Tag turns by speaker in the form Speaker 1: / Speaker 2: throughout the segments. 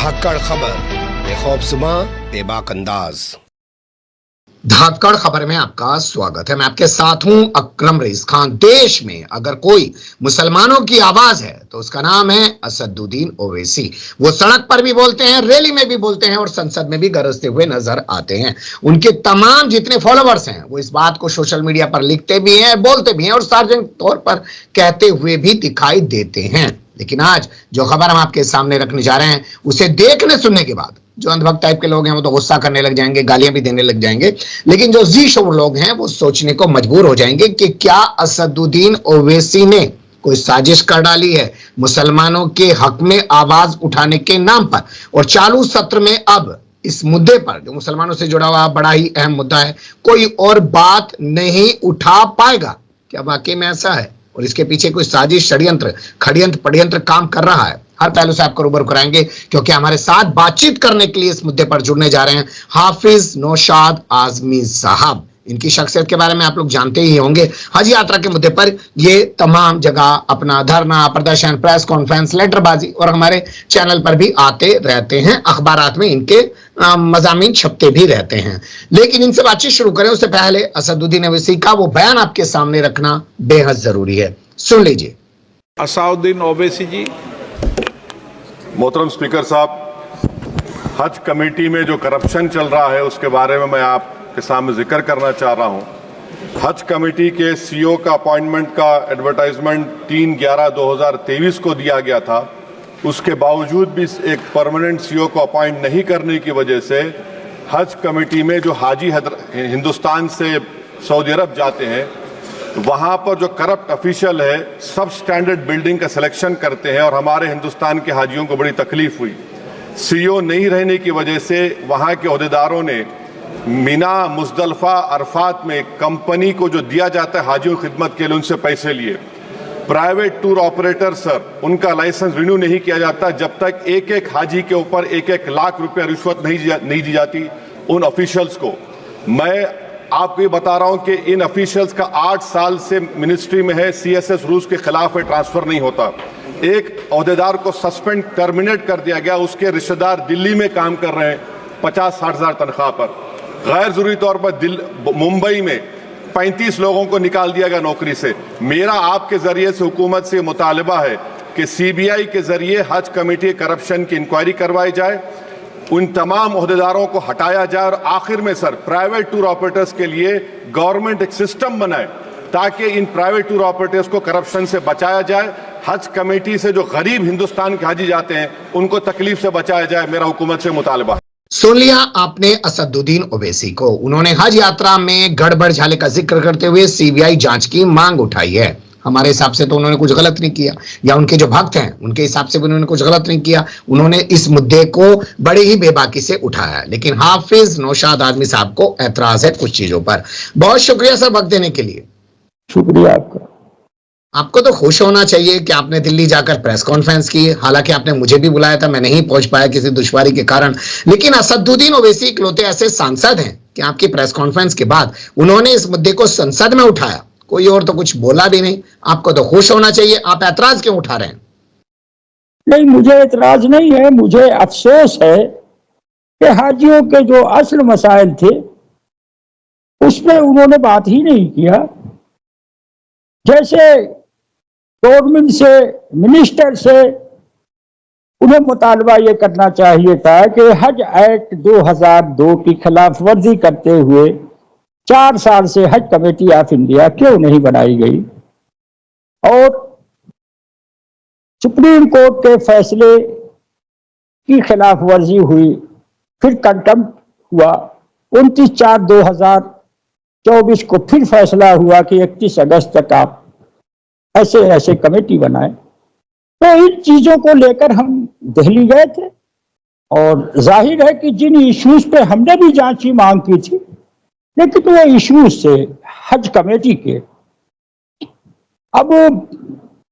Speaker 1: धाकड़ खबर, बेखौफज़ुमा बेबाक अंदाज।
Speaker 2: धाकड़ खबर में आपका स्वागत है। मैं आपके साथ हूं अकरम रईस खान। देश में अगर कोई मुसलमानों की आवाज है तो उसका नाम है असदुद्दीन ओवैसी। वो सड़क पर भी बोलते हैं, रैली में भी बोलते हैं और संसद में भी गरजते हुए नजर आते हैं। उनके तमाम जितने फॉलोवर्स हैं वो इस बात को सोशल मीडिया पर लिखते भी हैं, बोलते भी हैं और सार्वजनिक तौर पर कहते हुए भी दिखाई देते हैं। लेकिन आज जो खबर हम आपके सामने रखने जा रहे हैं उसे देखने सुनने के बाद जो अंधभक्त टाइप के लोग हैं वो तो गुस्सा करने लग जाएंगे, गालियां भी देने लग जाएंगे। लेकिन जो जी शोर लोग हैं वो सोचने को मजबूर हो जाएंगे कि क्या असदुद्दीन ओवैसी ने कोई साजिश कर डाली है मुसलमानों के हक में आवाज उठाने के नाम पर। और चालू सत्र में अब इस मुद्दे पर जो मुसलमानों से जुड़ा हुआ बड़ा ही अहम मुद्दा है, कोई और बात नहीं उठा पाएगा। क्या वाकई में ऐसा है और इसके पीछे कोई साजिश, षड्यंत्र, षड्यंत्र काम कर रहा है? हर पहलू से आपको रूबरू कराएंगे क्योंकि हमारे साथ बातचीत करने के लिए इस मुद्दे पर जुड़ने जा रहे हैं हाफिज नौशाद आजमी साहब। इनकी शख्सियत के बारे में आप लोग जानते ही होंगे। हज यात्रा के मुद्दे पर ये तमाम जगह अपना धरना, प्रदर्शन, प्रेस कॉन्फ्रेंस, लेटरबाजी और हमारे चैनल पर भी आते रहते हैं। अखबारात में इनके मजामीन छपते भी रहते हैं। लेकिन इनसे बातचीत शुरू करें उससे पहले असदुद्दीन ओवैसी का वो बयान आपके सामने रखना बेहद जरूरी है। सुन लीजिए।
Speaker 3: असदुद्दीन ओवैसी जी।
Speaker 4: मोहतरम स्पीकर साहब, हज कमेटी में जो करप्शन चल रहा है उसके बारे में मैं आपके सामने जिक्र करना चाह रहा हूं। हज कमेटी के सीईओ का अपॉइंटमेंट का एडवर्टाइजमेंट 3/11/2023 को दिया गया था। उसके बावजूद भी एक परमानेंट सीईओ को अपॉइंट नहीं करने की वजह से हज कमेटी में जो हाजी हिंदुस्तान से सऊदी अरब जाते हैं वहां पर जो करप्ट ऑफिशियल है सब स्टैंडर्ड बिल्डिंग का सिलेक्शन करते हैं और हमारे हिंदुस्तान के हाजियों को बड़ी तकलीफ हुई। सीईओ नहीं रहने की वजह से वहां के ओहदेदारों ने मीना, मुजदलफा, अरफात में कंपनी को जो दिया जाता है हाजियों की खिदमत के लिए उनसे पैसे लिए। प्राइवेट टूर ऑपरेटर सर, उनका लाइसेंस रिन्यू नहीं किया जाता जब तक एक एक हाजी के ऊपर 1-1 लाख रुपया रिश्वत नहीं दी जाती उन ऑफिशियल्स को। मैं आपको ये बता रहा हूं कि इन ऑफिशियल्स का 8 साल से मिनिस्ट्री में है, सीएसएस रूल्स के खिलाफ है, ट्रांसफर नहीं होता। एक ओहदेदार को सस्पेंड, टर्मिनेट कर दिया गया, उसके रिश्तेदार दिल्ली में काम कर रहे हैं 50-60 हजार तनख्वाह पर। गैर जरूरी तौर पर मुंबई में 35 लोगों को निकाल दिया गया नौकरी से। मेरा आपके जरिए से हुकूमत से मुतालबा है कि सीबीआई के जरिए हज कमेटी करप्शन की इंक्वायरी करवाई जाए, उन तमाम ओहदेदारों को हटाया जाए और आखिर में सर प्राइवेट टूर ऑपरेटर्स के लिए गवर्नमेंट एक सिस्टम बनाए ताकि इन प्राइवेट टूर ऑपरेटर्स को करप्शन से बचाया जाए। हज कमेटी से जो गरीब हिंदुस्तान के हाजी जाते हैं उनको तकलीफ से बचाया जाए, मेरा हुकूमत से मुतालबा है।
Speaker 2: सुन लिया आपने असदुद्दीन ओवैसी को। उन्होंने हज यात्रा में गड़बड़ झाले का जिक्र करते हुए सीबीआई जांच की मांग उठाई है। हमारे हिसाब से तो उन्होंने कुछ गलत नहीं किया, या उनके जो भक्त हैं उनके हिसाब से भी उन्होंने कुछ गलत नहीं किया। उन्होंने इस मुद्दे को बड़ी ही बेबाकी से उठाया। लेकिन हाफिज नौशाद आजमी साहब को ऐतराज है कुछ चीजों पर। बहुत शुक्रिया सर वक्त देने के लिए।
Speaker 5: शुक्रिया आपका।
Speaker 2: आपको तो खुश होना चाहिए कि आपने दिल्ली जाकर प्रेस कॉन्फ्रेंस की। हालांकि आपने मुझे भी बुलाया था, मैं नहीं पहुंच पाया किसी दुश्वारी के कारण। लेकिन असदुद्दीन ओवैसी इकलौते ऐसे सांसद हैं कि आपकी प्रेस कॉन्फ्रेंस के बाद उन्होंने इस मुद्दे को संसद में उठाया, कोई और तो कुछ बोला भी नहीं। आपको तो खुश होना चाहिए। आप ऐतराज क्यों उठा रहे हैं?
Speaker 5: नहीं, मुझे ऐतराज नहीं है, मुझे अफसोस है कि हाजियों के जो असल मसाइल थे उसमें उन्होंने बात ही नहीं किया। जैसे गवर्नमेंट से, मिनिस्टर से उन्हें मुतालबा ये करना चाहिए था कि हज एक्ट 2002 की खिलाफ वर्जी करते हुए 4 साल से हज कमेटी ऑफ इंडिया क्यों नहीं बनाई गई, और सुप्रीम कोर्ट के फैसले की खिलाफ वर्जी हुई, फिर कंटेम्प्ट हुआ। 29/4/2024 को फिर फैसला हुआ कि 31 अगस्त तक आप ऐसे कमेटी बनाए। तो इन चीजों को लेकर हम दिल्ली गए थे और जाहिर है कि जिन इश्यूज पे हमने भी जांच की मांग की थी, लेकिन वो इश्यूज से हज कमेटी के, अब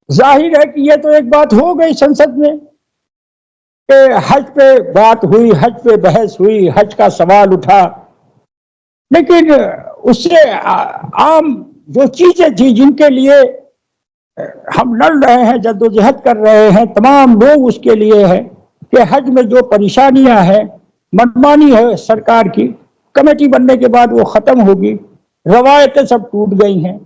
Speaker 5: जाहिर है कि ये तो एक बात हो गई संसद में कि हज पे बात हुई, हज पे बहस हुई, हज का सवाल उठा, लेकिन उससे आम जो चीजें थी जिनके लिए हम लड़ रहे हैं, जद्दोजहद कर रहे हैं, तमाम लोग उसके लिए हैं, कि हज में जो परेशानियां हैं, मनमानी है सरकार की, कमेटी बनने के बाद वो खत्म होगी। रवायतें सब टूट गई हैं।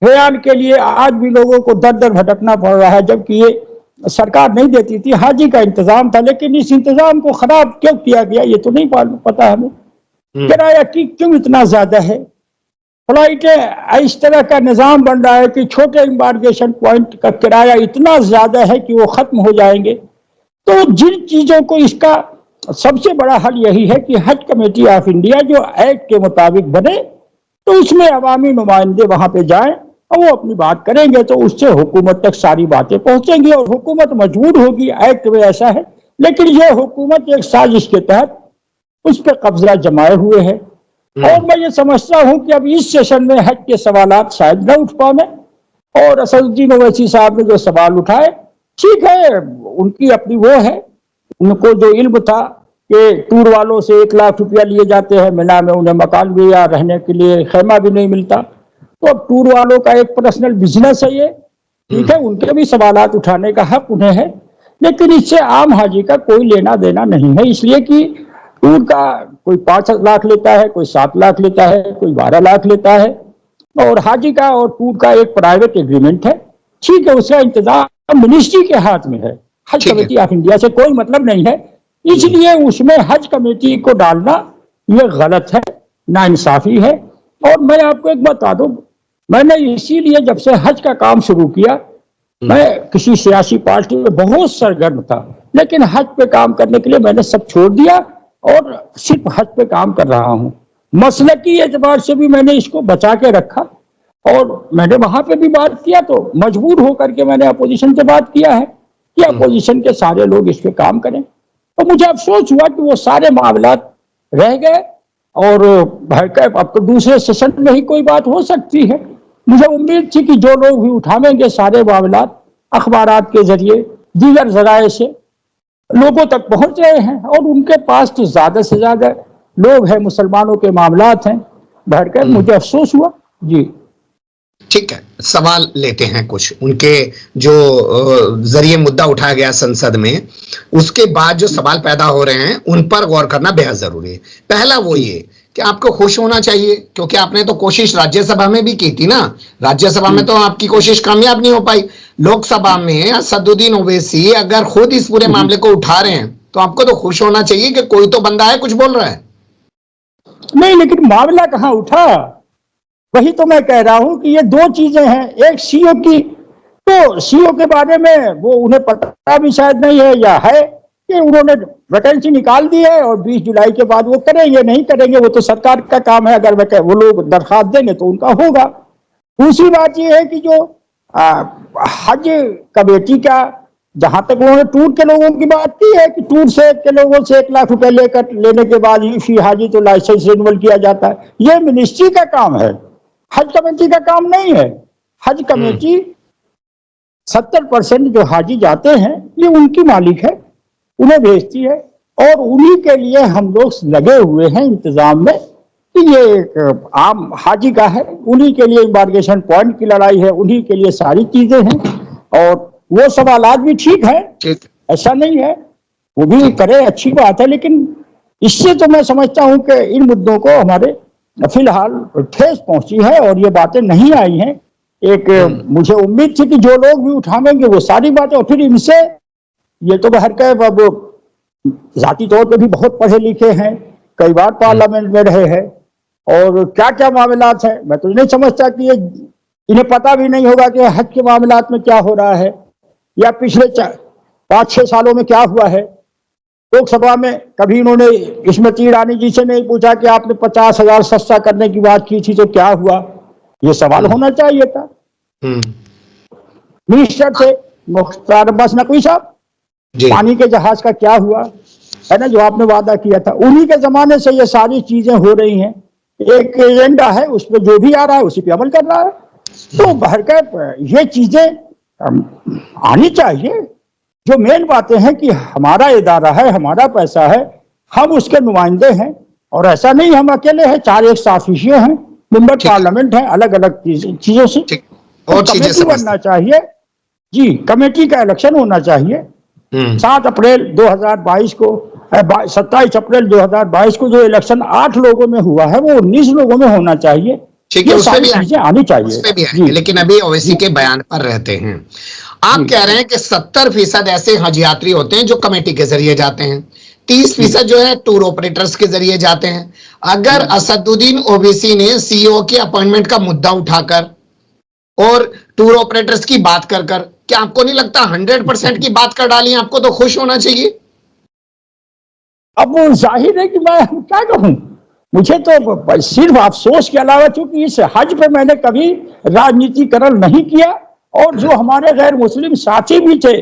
Speaker 5: बयान के लिए आज भी लोगों को दर दर भटकना पड़ रहा है, जबकि ये सरकार नहीं देती थी, हाजी का इंतजाम था। लेकिन इस इंतजाम को खराब क्यों किया गया ये तो नहीं पता हमें। किराया क्यों इतना ज्यादा है? फ्लाइटें इस तरह का निजाम बन रहा है कि छोटे इम्बार्गेशन पॉइंट का किराया इतना ज्यादा है कि वो खत्म हो जाएंगे। तो जिन चीजों को, इसका सबसे बड़ा हल यही है कि हज कमेटी ऑफ इंडिया जो एक्ट के मुताबिक बने, तो उसमें अवामी नुमाइंदे वहां पे जाएं और वो अपनी बात करेंगे, तो उससे हुकूमत तक सारी बातें पहुंचेंगी और हुकूमत मजबूर होगी। एक्ट में ऐसा है। लेकिन ये हुकूमत एक साजिश के तहत उस पर कब्जा जमाए हुए है। और मैं ये समझता हूं कि अब इस सेशन में हज के सवालात शायद न उठ पाए। और असदुद्दीन ओवैसी साहब ने जो सवाल उठाए, ठीक है, उनकी अपनी वो है, उनको जो इल्म था कि टूर वालों से 1 लाख रुपया लिए जाते हैं, मिना में उन्हें मकान भी या रहने के लिए खेमा भी नहीं मिलता। तो अब टूर वालों का एक पर्सनल बिजनेस है ये, ठीक है, उनके भी सवालात उठाने का हक उन्हें है। लेकिन इससे आम हाजी का कोई लेना देना नहीं है, इसलिए कि टूर का कोई 5 लाख लेता है, कोई 7 लाख लेता है, कोई 12 लाख लेता है। और हाजी का और टूर का एक प्राइवेट एग्रीमेंट है, ठीक है, उसका इंतजाम मिनिस्ट्री के हाथ में है। हज कमेटी ऑफ इंडिया से कोई मतलब नहीं है, इसलिए उसमें हज कमेटी को डालना ये गलत है, नाइंसाफी है। और मैं आपको एक बता दूं, मैंने इसीलिए जब से हज का काम शुरू किया, मैं किसी सियासी पार्टी में बहुत सरगर्म था, लेकिन हज पे काम करने के लिए मैंने सब छोड़ दिया और सिर्फ हज पे काम कर रहा हूं। मसलकी एतबार से भी मैंने इसको बचा के रखा और मैंने वहां पे भी बात किया, तो मजबूर होकर के मैंने अपोजिशन से बात किया है कि अपोजिशन के सारे लोग इस पे काम करें। तो मुझे अफसोस हुआ कि वो सारे मामलात रह गए और अब तो दूसरे सेशन में ही कोई बात हो सकती है। मुझे उम्मीद थी कि जो लोग भी उठावेंगे सारे मामलात अखबारात के जरिए, दीगर जराए से लोगों तक पहुंच रहे हैं और उनके पास तो ज्यादा से ज्यादा लोग हैं, मुसलमानों के मामलात हैं। भरकर मुझे अफसोस हुआ। जी
Speaker 2: ठीक है, सवाल लेते हैं कुछ उनके जो जरिए मुद्दा उठाया गया संसद में, उसके बाद जो सवाल पैदा हो रहे हैं उन पर गौर करना बेहद जरूरी है। पहला वो ये कि आपको खुश होना चाहिए, क्योंकि आपने तो कोशिश राज्यसभा में भी की थी ना। राज्यसभा में तो आपकी कोशिश कामयाब नहीं हो पाई। लोकसभा में असदुद्दीन ओवैसी अगर खुद इस पूरे मामले को उठा रहे हैं, तो आपको तो खुश होना चाहिए कि कोई तो बंदा है, कुछ बोल रहा है।
Speaker 5: नहीं, लेकिन मामला कहां उठा, वही तो मैं कह रहा हूं कि ये दो चीजें हैं। एक सीओ की, तो सीओ के बारे में वो उन्हें पता भी शायद नहीं है, या है कि उन्होंने वैकेंसी निकाल दी है और 20 जुलाई के बाद वो करेंगे नहीं करेंगे वो तो सरकार का काम है। अगर वो लोग दरखास्त देंगे तो उनका होगा। दूसरी बात ये है कि जो हज कमेटी का, जहां तक उन्होंने टूर के लोगों की बात की है कि टूर से के लोगों से 1 लाख रुपए लेने के बाद ही फी हाजी तो लाइसेंस रिन्यूअल किया जाता है, ये मिनिस्ट्री का काम है, हज कमेटी का काम नहीं है। हज कमेटी 70% जो हाजी जाते हैं ये उनकी मालिक है, उन्हें भेजती है और उन्हीं के लिए हम लोग लगे हुए हैं इंतजाम में कि ये एक आम हाजी का है, उन्हीं के लिए इम्बार्गेशन पॉइंट की लड़ाई है, उन्हीं के लिए सारी चीजें हैं। और वो सवालात भी ठीक है, ऐसा नहीं है, वो भी करे, अच्छी बात है। लेकिन इससे तो मैं समझता हूं कि इन मुद्दों को हमारे फिलहाल ठेस पहुंची है और ये बातें नहीं आई हैं। एक मुझे उम्मीद थी कि जो लोग भी उठावेंगे वो सारी बातें, और फिर इनसे ये तो हर कहे अब जाती तौर पे भी बहुत पढ़े लिखे हैं, कई बार पार्लियामेंट में रहे हैं, और क्या क्या मामलात है मैं तो नहीं समझता कि ये इन्हें पता भी नहीं होगा कि हज के मामलात में क्या हो रहा है या पिछले 5-6 सालों में क्या हुआ है। लोकसभा में कभी इन्होंने स्मृति ईरानी जी से नहीं पूछा कि आपने 50,000 सस्ता करने की बात की थी तो क्या हुआ, ये सवाल होना चाहिए था मिनिस्टर से। मुख्तार अब्बास नकवी साहब, पानी के जहाज का क्या हुआ है ना, जो आपने वादा किया था, उन्हीं के जमाने से ये सारी चीजें हो रही हैं। एक एजेंडा है, उस पर जो भी आ रहा है उसी पे अमल कर रहा है। तो भरकर ये चीजें आनी चाहिए। जो मेन बातें हैं कि हमारा इदारा है, हमारा पैसा है, हम उसके नुमाइंदे हैं, और ऐसा नहीं हम अकेले हैं, 4 साफिशिये हैं, मेंबर पार्लियामेंट हैं, अलग अलग चीजों से। और कमेटी बनना चाहिए जी, कमेटी का इलेक्शन होना चाहिए 7 अप्रैल 2022 को 27 अप्रैल 2022 को जो इलेक्शन 8 लोगों में हुआ है वो 19 लोगों में होना चाहिए।
Speaker 2: ठीक है,
Speaker 5: ये
Speaker 2: उसमें
Speaker 5: सारी
Speaker 2: भी
Speaker 5: चीजें आनी चाहिए।
Speaker 2: उसमें भी आएंगे, लेकिन अभी ओवैसी के बयान पर रहते हैं। आप कह रहे हैं कि 70% ऐसे हज यात्री होते हैं जो कमेटी के जरिए जाते हैं, 30% जो है टूर ऑपरेटर्स के जरिए जाते हैं। अगर असदुद्दीन ओवैसी ने सीईओ के अपॉइंटमेंट का मुद्दा उठाकर और टूर ऑपरेटर्स की बात कर क्या आपको नहीं लगता 100% की बात कर डाली? आपको तो खुश होना चाहिए।
Speaker 5: अब वो जाहिर है कि मैं क्या कहूं, मुझे तो सिर्फ अफसोस के अलावा, चूंकि इस हज पे मैंने कभी राजनीतिकरण नहीं किया, और जो हमारे गैर मुस्लिम साथी भी थे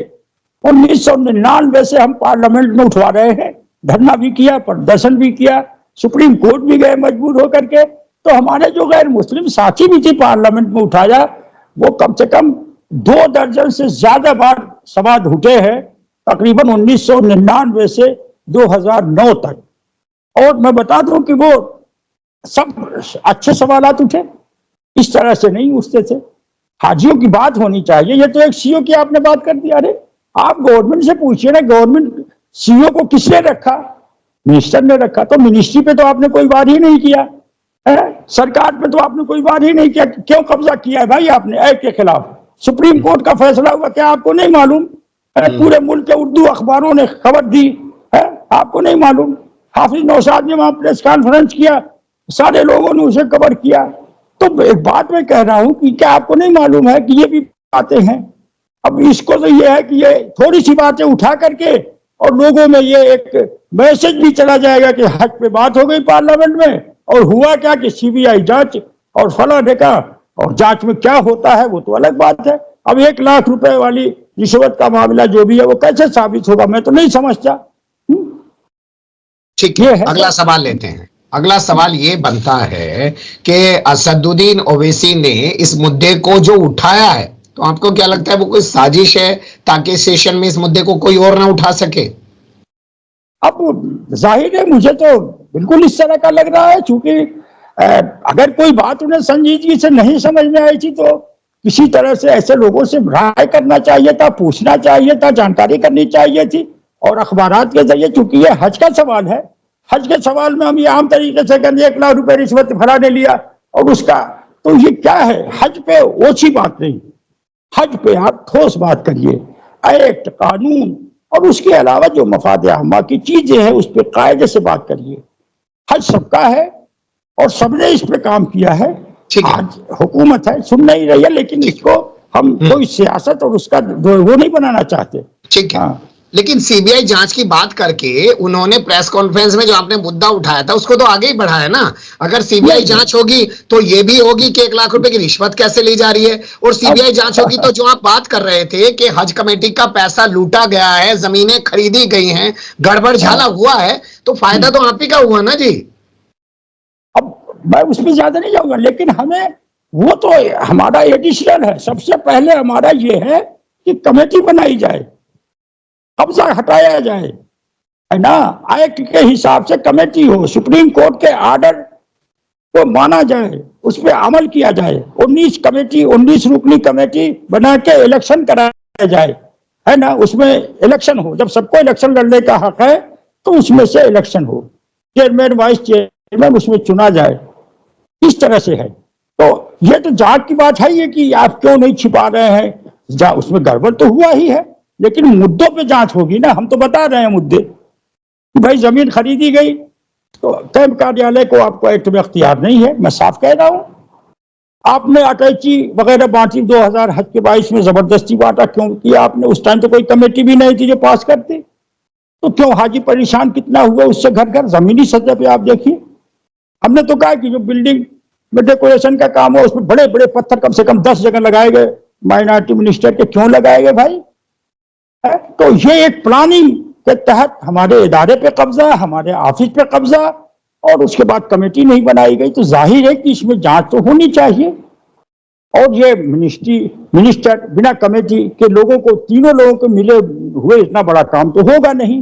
Speaker 5: 1999 से हम पार्लियामेंट में उठवा रहे हैं, धरना भी किया, प्रदर्शन भी किया, सुप्रीम कोर्ट भी गए मजबूर होकर के। तो हमारे जो गैर मुस्लिम साथी भी थे पार्लियामेंट में उठाया, वो कम से कम 2 दर्जन से ज्यादा बार सवाल उठे हैं, तकरीबन 1999 से 2009 तक। और मैं बता दूं कि वो सब अच्छे सवालात उठे, इस तरह से नहीं उठते थे। हाजियों की बात होनी चाहिए। ये तो एक सीईओ की आपने बात कर दी। अरे आप गवर्नमेंट से पूछिए ना, गवर्नमेंट सीईओ को किसने रखा? मिनिस्टर ने रखा। तो मिनिस्ट्री पे तो आपने कोई बात ही नहीं किया है? सरकार पे तो आपने कोई बात ही नहीं किया। क्यों कब्जा किया है भाई आपने ऐप के खिलाफ? सुप्रीम कोर्ट का फैसला हुआ, क्या आपको नहीं मालूम? पूरे मुल्क के उर्दू अखबारों ने खबर दी है, आपको नहीं मालूम? हाफिज नौशाद ने वहां प्रेस कॉन्फ्रेंस किया, सारे लोगों ने उसे कवर किया। तो एक बात मैं कह रहा हूं कि क्या आपको नहीं मालूम है कि ये भी बातें हैं? अब इसको तो ये है कि ये थोड़ी सी बातें उठा करके और लोगों में ये एक मैसेज भी चला जाएगा कि हज पे बात हो गई पार्लियामेंट में, और हुआ क्या कि सीबीआई जांच और फला देखा, और जांच में क्या होता है वो तो अलग बात है। अब 1 लाख रुपए वाली रिश्वत का मामला जो भी है वो कैसे साबित होगा, मैं तो नहीं समझता।
Speaker 2: ठीक है, अगला सवाल लेते हैं। अगला सवाल ये बनता है कि असदुद्दीन ओवैसी ने इस मुद्दे को जो उठाया है, तो आपको क्या लगता है वो कोई साजिश है ताकि सेशन में इस मुद्दे को कोई और ना उठा सके?
Speaker 5: अब जाहिर है मुझे तो बिल्कुल इस तरह का लग रहा है, क्योंकि अगर कोई बात उन्हें संजीदगी से नहीं समझ में आई थी तो किसी तरह से ऐसे लोगों से राय करना चाहिए था, पूछना चाहिए था, जानकारी करनी चाहिए थी। और अखबारात के जरिए, चूंकि ये हज का सवाल है, हज के सवाल में हम ये आम तरीके से कहेंगे 1 लाख रुपए रिश्वत फलाने लिया और उसका, तो ये क्या है? हज पे ओछी बात नहीं, हज पे आप ठोस बात करिए, एक्ट, कानून और उसके अलावा जो मफाद आमा की चीजें हैं उस पर कायदे से बात करिए। हज सबका है और सबने इस पे काम किया है। आज हुकूमत है, सुन नहीं रही है, लेकिन इसको हम कोई सियासत और उसका वो नहीं बनाना चाहते।
Speaker 2: ठीक है, लेकिन सीबीआई जांच की बात करके उन्होंने प्रेस कॉन्फ्रेंस में जो आपने मुद्दा उठाया था उसको तो आगे ही बढ़ाया ना। अगर सीबीआई जांच होगी तो ये भी होगी कि 1 लाख रुपए की रिश्वत कैसे ली जा रही है, और सीबीआई जांच होगी तो जो आप बात कर रहे थे कि हज कमेटी का पैसा लूटा गया है, जमीनें खरीदी गई हैं, गड़बड़ झाला हुआ है, तो फायदा तो आप ही का हुआ ना जी।
Speaker 5: अब मैं उसमें ज्यादा नहीं जाऊंगा, लेकिन हमें वो तो हमारा एडिशनल है। सबसे पहले हमारा ये है कि कमेटी बनाई जाए, कब्जा हटाया जाए, है ना, एक्ट के हिसाब से कमेटी हो, सुप्रीम कोर्ट के आर्डर को माना जाए, उस पर अमल किया जाए, 19 रुकनी कमेटी बना के इलेक्शन कराया जाए, है ना, उसमें इलेक्शन हो। जब सबको इलेक्शन लड़ने का हक है तो उसमें से इलेक्शन हो, चेयरमैन वाइस चेयरमैन उसमें चुना जाए। इस तरह से है। तो ये तो जांच की बात है, ये कि आप क्यों नहीं छिपा रहे हैं, उसमें गड़बड़ तो हुआ ही है, लेकिन मुद्दों पे जांच होगी ना। हम तो बता रहे हैं मुद्दे कि भाई जमीन खरीदी गई तो कैंप कार्यालय को आपको एक्ट में अख्तियार नहीं है, मैं साफ कह रहा हूं। आपने अटैची वगैरह बांटी 2000 हज के 22 में, जबरदस्ती बांटा क्यों किया आपने? उस टाइम तो कोई कमेटी भी नहीं थी जो पास करती, तो क्यों हाजी परेशान कितना हुआ उससे घर घर जमीनी सतह पे आप देखिए। हमने तो कहा कि जो बिल्डिंग में डेकोरेशन का काम हो उसमें बड़े बड़े पत्थर कम से कम 10 जगह लगाए गए, माइनॉरिटी मिनिस्टर के क्यों लगाए गए भाई? तो ये एक प्लानिंग के तहत हमारे इदारे पे कब्जा, हमारे ऑफिस पे कब्जा, और उसके बाद कमेटी नहीं बनाई गई। तो जाहिर है कि इसमें जांच तो होनी चाहिए। और ये मिनिस्टर बिना कमेटी के लोगों को, तीनों लोगों को मिले हुए इतना बड़ा काम तो होगा नहीं।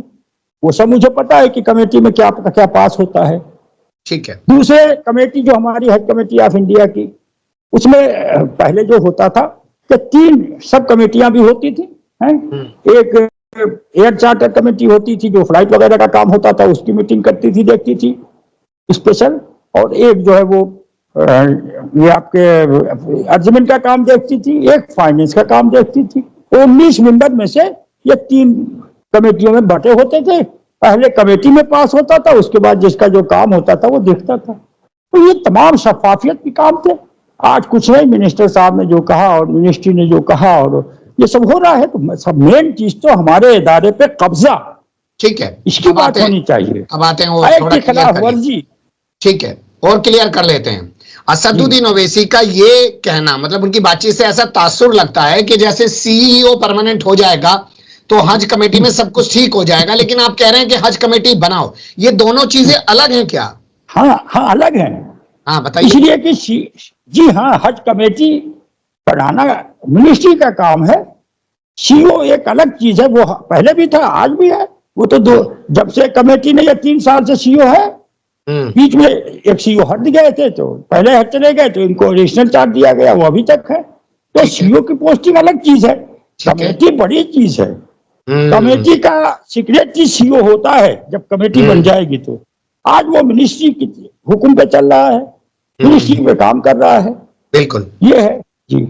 Speaker 5: वो सब मुझे पता है कि कमेटी में क्या क्या पास होता है।
Speaker 2: ठीक है,
Speaker 5: दूसरे कमेटी जो हमारी हज कमेटी ऑफ इंडिया की, उसमें पहले जो होता था कि 3 सब कमेटियां भी होती थी, हैं? एक एयर चार्टर कमेटी होती थी, जो फ्लाइट वगैरह का काम होता था उसकी मीटिंग करती थी, देखती थी स्पेशल। और एक जो है वो ये आपके अर्जमेंट का काम देखती थी, एक फाइनेंस का काम देखती थी। 19 मेंबर में से ये 3 कमेटियों में बटे होते थे। पहले कमेटी में पास होता था, उसके बाद जिसका जो काम होता था वो देखता था। तो ये तमाम शफाफियत के काम थे। आज कुछ नहीं, मिनिस्टर साहब ने जो कहा और मिनिस्ट्री ने जो कहा और ये सब हो रहा है। तो सब मेन चीज तो हमारे इदारे पे कब्जा,
Speaker 2: ठीक है,
Speaker 5: इसकी बात होनी चाहिए।
Speaker 2: अब आते हैं वो
Speaker 5: एक्ट
Speaker 2: थोड़ा
Speaker 5: की
Speaker 2: क्लियर
Speaker 5: खिलाफ
Speaker 2: करिए।
Speaker 5: वर्जी।
Speaker 2: ठीक है, और क्लियर कर लेते हैं। असदुद्दीन ओवैसी का ये कहना, मतलब उनकी बातचीत से ऐसा तासुर लगता है कि जैसे सीईओ परमानेंट हो जाएगा तो हज कमेटी में सब कुछ ठीक हो जाएगा, लेकिन आप कह रहे हैं कि हज कमेटी बनाओ। ये दोनों चीजें अलग हैं क्या?
Speaker 5: हाँ हाँ, अलग है।
Speaker 2: हाँ बताइए।
Speaker 5: इसलिए कि जी हाँ, हज कमेटी बनाना मिनिस्ट्री का काम है। सीओ एक अलग चीज है, वो पहले भी था आज भी है। वो तो जब से कमेटी ने, ये 3 साल से सीओ है। बीच में एक सीओ हट गए थे, तो पहले हट चले गए तो इनको एडिशनल चार्ज दिया गया, वो अभी तक है। तो सीओ की पोस्टिंग अलग चीज है, कमेटी बड़ी चीज है। कमेटी का सेक्रेटरी सीओ होता है जब कमेटी बन जाएगी। तो आज वो मिनिस्ट्री की हुक्म पे चल रहा है, मिनिस्ट्री में काम कर रहा है।
Speaker 2: बिल्कुल,
Speaker 5: ये है जी।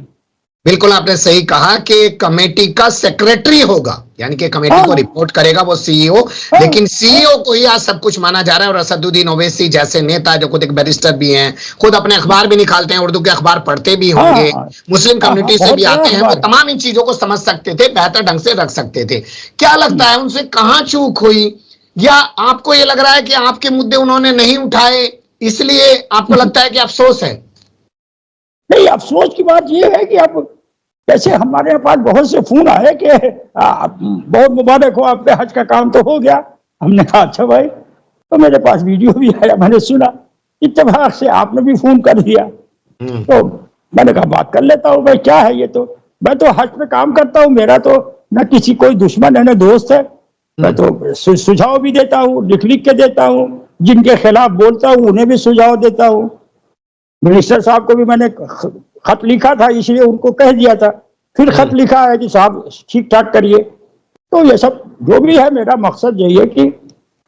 Speaker 2: बिल्कुल आपने सही कहा कि कमेटी का सेक्रेटरी होगा, यानी कि कमेटी को रिपोर्ट करेगा वो सीईओ, लेकिन सीईओ को ही आज सब कुछ माना जा रहा है। और असदुद्दीन ओवैसी जैसे नेता, जो खुद एक बैरिस्टर भी हैं, खुद अपने अखबार भी निकालते हैं, उर्दू के अखबार पढ़ते भी होंगे, मुस्लिम कम्युनिटी से भी आते हैं, वो तमाम इन चीजों को समझ सकते थे, बेहतर ढंग से रख सकते थे। क्या लगता है उनसे कहाँ चूक हुई, या आपको ये लग रहा है कि आपके मुद्दे उन्होंने नहीं उठाए इसलिए आपको लगता है कि अफसोस है?
Speaker 5: नहीं, अफसोस की बात यह है कि अब जैसे हमारे पास बहुत से फोन आए कि बहुत मुबारक हो, आपके हज का काम तो हो गया। हमने कहा अच्छा भाई। तो मेरे पास वीडियो भी आया, मैंने सुना, इत्तेफाक से आपने भी फोन कर दिया। तो मैंने कहा बात कर लेता हूँ भाई, क्या है ये। तो मैं तो हज पे काम करता हूँ, मेरा तो न किसी कोई दुश्मन है न दोस्त है। मैं तो सुझाव भी देता हूँ, लिख लिख के देता हूँ, जिनके खिलाफ बोलता हूँ उन्हें भी सुझाव देता हूँ। मिनिस्टर साहब को भी मैंने खत लिखा था, इसलिए उनको कह दिया था, फिर खत लिखा है कि साहब ठीक ठाक करिए। तो ये सब जो भी है, मेरा मकसद यही है कि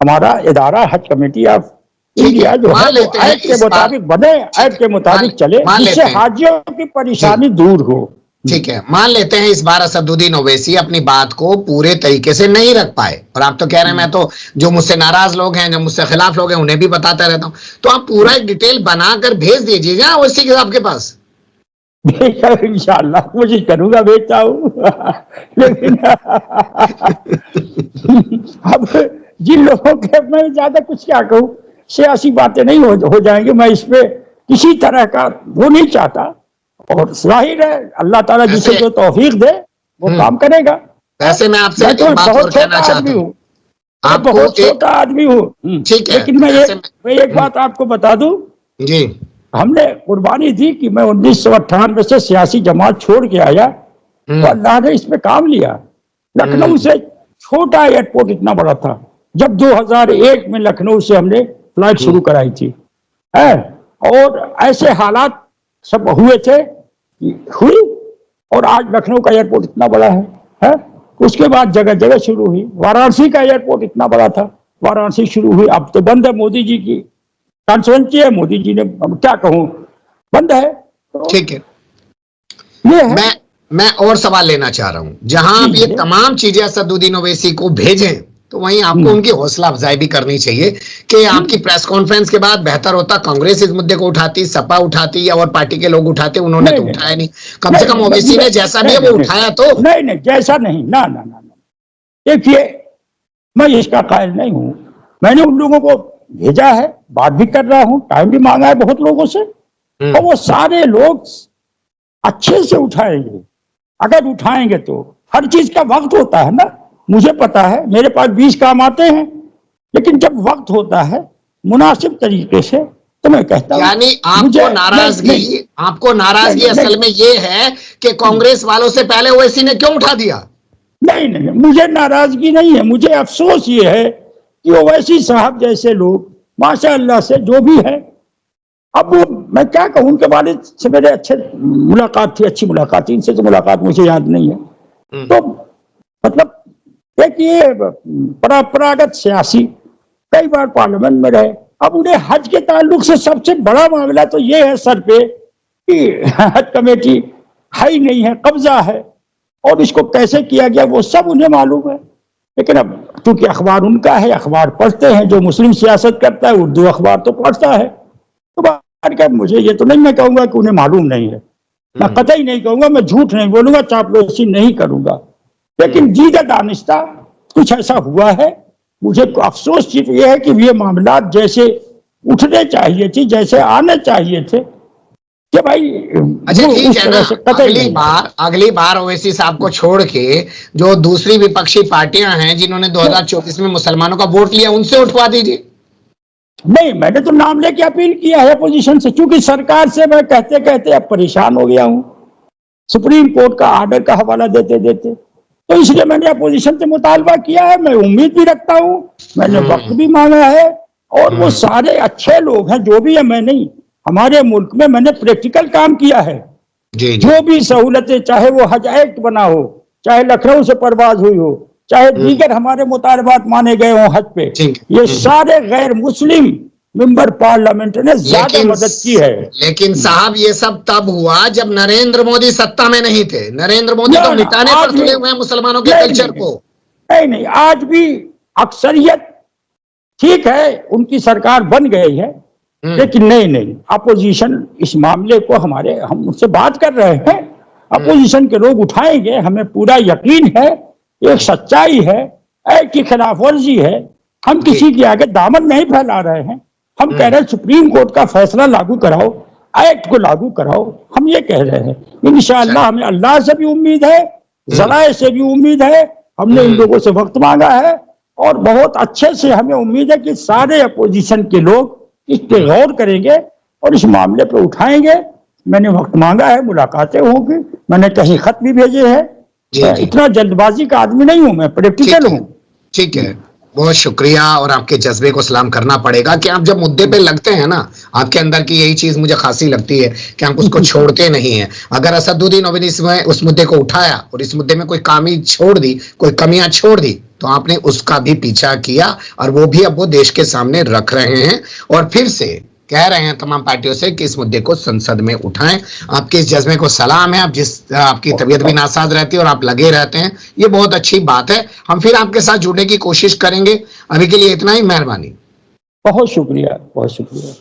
Speaker 5: हमारा इदारा हज कमेटी ऑफ इंडिया जो है वो एक्ट के मुताबिक बने, एक्ट के मुताबिक चले, जिससे हाजियों की परेशानी दूर हो।
Speaker 2: ठीक है, मान लेते हैं इस बार असदुद्दीन ओवैसी अपनी बात को पूरे तरीके से नहीं रख पाए, और आप तो कह रहे हैं मैं तो जो मुझसे नाराज लोग हैं, जो मुझसे खिलाफ लोग हैं, उन्हें भी बताता रहता हूं। तो आप पूरा एक डिटेल बनाकर भेज दीजिएगा ओवैसी के आपके पास।
Speaker 5: इंशाअल्लाह कोशिश करूंगा, भेजता हूँ। लेकिन अब जिन लोगों के, मैं ज्यादा कुछ क्या कहूँ, सियासी बातें नहीं हो जाएंगी। मैं इस पे किसी तरह का वो नहीं चाहता, और जाहिर है अल्लाह ताला जिसे जो तौफीक दे वो काम करेगा।
Speaker 2: वैसे मैं आपसे
Speaker 5: मैं तो
Speaker 2: एक बात और
Speaker 5: बहुत
Speaker 2: कहना
Speaker 5: छोटा
Speaker 2: चाहता
Speaker 5: आदमी
Speaker 2: हूं।
Speaker 5: हूँ, बहुत छोटा आदमी हूँ।
Speaker 2: ठीक है,
Speaker 5: लेकिन मैं एक बात आपको बता दूं
Speaker 2: जी।
Speaker 5: हमने कुर्बानी दी कि मैं 1998 से सियासी जमात छोड़ के आया, तो अल्लाह ने इस पे काम लिया। लखनऊ से छोटा एयरपोर्ट इतना बड़ा था, जब 2001 में लखनऊ से हमने फ्लाइट शुरू कराई थी, है। और ऐसे हालात सब हुए थे, हुई, और आज लखनऊ का एयरपोर्ट इतना बड़ा है। उसके बाद जगह जगह शुरू हुई। वाराणसी का एयरपोर्ट इतना बड़ा था, वाराणसी शुरू हुई, अब तो बंद है। मोदी जी की कॉन्स्टिट्यूएंसी है, मोदी जी ने, क्या कहूं, बंद है। तो
Speaker 2: ठीक है,
Speaker 5: ये है।
Speaker 2: मैं और सवाल लेना चाह रहा हूं। जहां आप ये तमाम चीजें असदुद्दीन ओवैसी को भेजें, तो वहीं आपको उनकी हौसला अफजाई भी करनी चाहिए कि आपकी प्रेस कॉन्फ्रेंस के बाद बेहतर होता कांग्रेस इस मुद्दे को उठाती, सपा उठाती, या और पार्टी के लोग उठाते। उन्होंने तो उठाया नहीं। कम से कम ओवैसी ने जैसा भी है वो उठाया तो
Speaker 5: नहीं, जैसा नहीं, ना ना ना। देखिए, मैं इसका कायल नहीं हूं। मैंने उन लोगों को भेजा है, बात भी कर रहा हूं, टाइम भी मांगा है बहुत लोगों से, और वो सारे लोग अच्छे से उठाएंगे। अगर उठाएंगे तो हर चीज का वक्त होता है ना, मुझे पता है, मेरे पास 20 काम आते हैं, लेकिन जब वक्त होता है मुनासिब तरीके से, तो मैं कहता हूं।
Speaker 2: यानी आपको नाराजगी असल में ये है कि कांग्रेस वालों से पहले ओवैसी ने क्यों उठा दिया?
Speaker 5: नहीं, मुझे नाराजगी नहीं है, मुझे अफसोस ये है कि ओवैसी साहब जैसे लोग माशाअल्लाह से जो भी है, अब मैं क्या कहूं, उनके बारे से मेरे अच्छी मुलाकात थी, इनसे तो मुलाकात मुझे याद नहीं है। तो मतलब एक ये परंपरागत सियासी कई बार पार्लियामेंट में रहे। अब उन्हें हज के ताल्लुक से सबसे बड़ा मामला तो ये है सर पे कि हज कमेटी है ही नहीं है, कब्जा है, और इसको कैसे किया गया वो सब उन्हें मालूम है। लेकिन अब क्योंकि अखबार उनका है, अखबार पढ़ते हैं, जो मुस्लिम सियासत करता है उर्दू अखबार तो पढ़ता है, तो बात कर मुझे ये तो नहीं मैं कहूंगा कि उन्हें मालूम नहीं है, मैं कतई नहीं कहूंगा, मैं झूठ नहीं बोलूंगा, चापलूसी नहीं करूंगा, लेकिन जीदा दानिस्ता कुछ ऐसा हुआ है। मुझे अफसोस सिर्फ ये है कि ये मामला जैसे उठने चाहिए थे, जैसे आने चाहिए थे, कि भाई
Speaker 2: अच्छा ठीक है ना,
Speaker 5: कतई
Speaker 2: अगली बार ओवैसी साहब को छोड़ के जो दूसरी विपक्षी पार्टियां हैं जिन्होंने 2024 में मुसलमानों का वोट लिया उनसे उठवा दीजिए।
Speaker 5: नहीं, मैंने तो नाम लेके अपील किया है अपोजिशन से, क्योंकि सरकार से मैं कहते कहते अब परेशान हो गया हूं, सुप्रीम कोर्ट का आर्डर का हवाला देते देते, तो इसलिए मैंने अपोजिशन से मुतालबा किया है। मैं उम्मीद भी रखता हूं, मैंने वक्त भी मांगा है, और वो सारे अच्छे लोग हैं जो भी है, मैं नहीं, हमारे मुल्क में मैंने प्रैक्टिकल काम किया है।
Speaker 2: जी।
Speaker 5: जो भी सहूलतें, चाहे वो हज एक्ट बना हो, चाहे लखनऊ से परवाज हुई हो, चाहे दीगर हमारे मुतालबात माने गए हों हज पे, ये सारे गैर मुस्लिम मेंबर पार्लियामेंट ने ज्यादा मदद की है।
Speaker 2: लेकिन साहब ये सब तब हुआ जब नरेंद्र मोदी सत्ता में नहीं थे। नरेंद्र मोदी तो मिटाने पर तुले हुए हैं मुसलमानों के कल्चर को।
Speaker 5: नहीं, आज भी अक्सरियत ठीक है, उनकी सरकार बन गई है, लेकिन नहीं, अपोजिशन इस मामले को हम उससे बात कर रहे हैं, अपोजिशन के लोग उठाएंगे, हमें पूरा यकीन है, एक सच्चाई है, एक्ट की खिलाफ वर्जी है। हम किसी के आगे दामन नहीं फैला रहे हैं, हम कह रहे हैं सुप्रीम कोर्ट का फैसला लागू कराओ, एक्ट को लागू कराओ, हम ये कह रहे हैं। इंशाअल्लाह हमें अल्लाह से भी उम्मीद है, जराए से भी उम्मीद है, हमने इन लोगों से वक्त मांगा है, और बहुत अच्छे से हमें उम्मीद है कि सारे अपोजिशन के लोग इस पे गौर करेंगे और इस मामले पे उठाएंगे। मैंने वक्त मांगा है, मुलाकातें होंगी, मैंने कहीं खत भी भेजे हैं। इतना जल्दबाजी का आदमी नहीं हूं, मैं प्रैक्टिकल हूं।
Speaker 2: ठीक है, बहुत शुक्रिया, और आपके जज्बे को सलाम करना पड़ेगा कि आप जब मुद्दे पे लगते हैं ना, आपके अंदर की यही चीज मुझे खासी लगती है कि आप उसको छोड़ते नहीं हैं। अगर असदुद्दीन ओवैसी ने उस मुद्दे को उठाया और इस मुद्दे में कोई खामी छोड़ दी, कोई कमियां छोड़ दी, तो आपने उसका भी पीछा किया, और वो भी अब वो देश के सामने रख रहे हैं, और फिर से कह रहे हैं तमाम पार्टियों से कि इस मुद्दे को संसद में उठाएं। आपके इस जज्बे को सलाम है। आप आपकी तबीयत भी नासाज रहती है और आप लगे रहते हैं, ये बहुत अच्छी बात है। हम फिर आपके साथ जुड़ने की कोशिश करेंगे। अभी के लिए इतना ही, मेहरबानी।
Speaker 5: बहुत शुक्रिया, बहुत शुक्रिया।